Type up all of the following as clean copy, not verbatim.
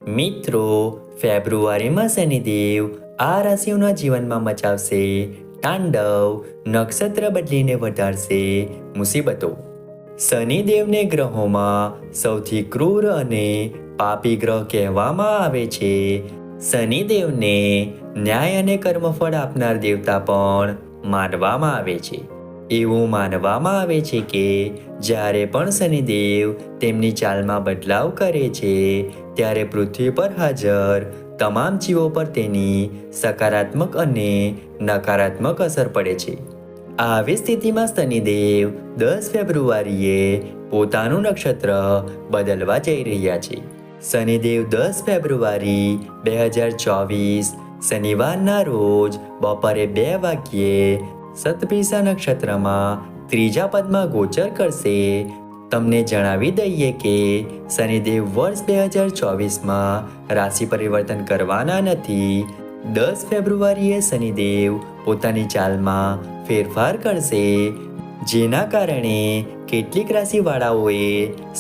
મિત્રો, ફેબ્રુઆરીમાં શનિદેવ આ રાશિઓના જીવનમાં મચાવશે તાંડવ. નક્ષત્ર બદલીને વધારશે મુસીબતો. શનિદેવને ગ્રહોમાં સૌથી ક્રૂર અને પાપી ગ્રહ કહેવામાં આવે છે. શનિદેવને ન્યાય અને કર્મફળ આપનાર દેવતા પણ માનવામાં આવે છે. એવું માનવામાં આવે છે કે જ્યારે પણ શનિદેવ તેમની ચાલમાં બદલાવ કરે છે ત્યારે પૃથ્વી પર હાજર તમામ જીવો પર તેની સકારાત્મક અને નકારાત્મક અસર પડે છે. આવી સ્થિતિમાં શનિદેવ 10 ફેબ્રુઆરીએ પોતાનું નક્ષત્ર બદલવા જઈ રહ્યા છે. શનિદેવ 10 ફેબ્રુઆરી 2024 શનિવારના રોજ બપોરે 2 વાગ્યે શતભિષા નક્ષત્રમાં ત્રીજા પદમાં ગોચર કરશે. તમને જણાવી દઈએ કે શનિદેવ વર્ષ 2024માં રાશિ પરિવર્તન કરવાના નથી. 10 ફેબ્રુઆરીએ શનિદેવ પોતાની ચાલમાં ફેરફાર કરશે, જેના કારણે કેટલીક રાશિવાળાઓએ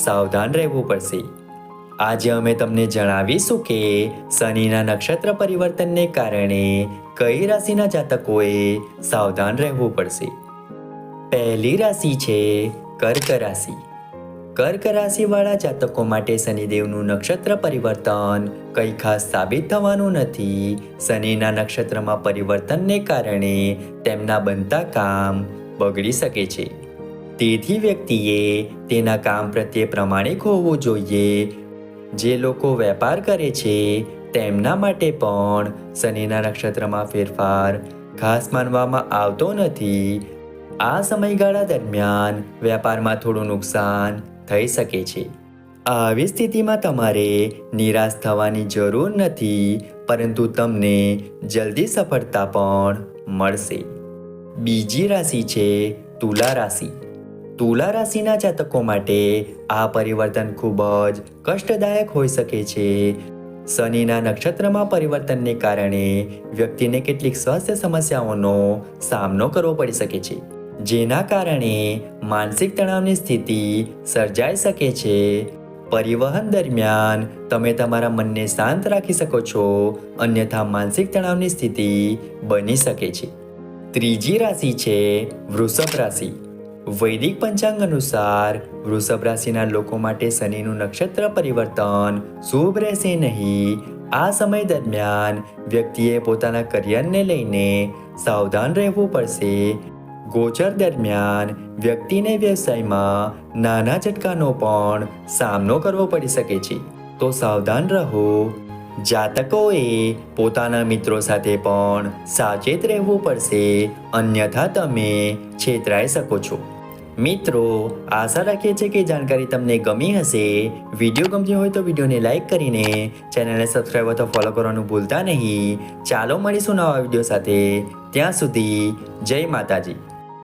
સાવધાન રહેવું પડશે. આજે અમે તમને જણાવીશું કે શનિના નક્ષત્ર પરિવર્તનને કારણે કઈ રાશિના જાતકોએ સાવધાન રહેવું પડશે. પહેલી રાશિ છે કર્ક રાશિ. કર્ક રાશિવાળા જાતકો માટે શનિદેવનું નક્ષત્ર પરિવર્તન કંઈ ખાસ સાબિત થવાનું નથી. શનિના નક્ષત્રમાં પરિવર્તનને કારણે તેમના બનતા કામ બગડી શકે છે. તેથી વ્યક્તિએ તેના કામ પ્રત્યે પ્રમાણિક હોવું જોઈએ. જે લોકો વેપાર કરે છે તેમના માટે પણ શનિના નક્ષત્રમાં ફેરફાર ખાસ માનવામાં આવતો નથી. આ સમયગાળા દરમિયાન વેપારમાં થોડું નુકસાન થઈ શકે છે. આવી સ્થિતિમાં તમારે નિરાશ થવાની જરૂર નથી, પરંતુ તમને જલ્દી સફળતા પણ મળશે. બીજી રાશિ છે તુલા રાશિ. તુલા રાશિના જાતકો માટે આ પરિવર્તન ખૂબ જ કષ્ટદાયક હોઈ શકે છે. શનિના નક્ષત્રમાં પરિવર્તનને કારણે વ્યક્તિને કેટલીક સ્વાસ્થ્ય સમસ્યાઓનો સામનો કરવો પડી શકે છે, જેના કારણે માનસિક તણાવની સ્થિતિ સર્જાઈ શકે છે. પરિવહન દરમિયાન તમે તમારા મનને શાંત રાખી શકો છો, અન્યથા માનસિક તણાવની સ્થિતિ બની શકે છે. ત્રીજી રાશિ છે વૃષભ રાશિ. વૈદિક પંચાંગ અનુસાર વૃષભ રાશિના લોકો માટે શનિનું નક્ષત્ર પરિવર્તન શુભ રહેશે નહીં. આ સમય દરમિયાન વ્યક્તિએ પોતાના કરિયરને લઈને સાવધાન રહેવું પડશે. ગોચર દરમિયાન વ્યક્તિને વ્યવસાયમાં નાના ઝટકાનો પણ સામનો કરવો પડી શકે છે, તો સાવધાન રહો. જાતકોએ પોતાના મિત્રો સાથે પણ સાવચેત રહેવું પડશે, અન્યથા તમે છેતરાઈ શકો છો. મિત્રો, આશા રાખીએ છીએ કે જાણકારી તમને ગમી હશે. વિડીયો ગમ્યો હોય તો વિડીયોને લાઈક કરીને ચેનલને સબસ્ક્રાઈબ અથવા ફોલો કરવાનું ભૂલતા નહીં. ચાલો મળીશું નવા વિડીયો સાથે. ત્યાં સુધી જય માતાજી.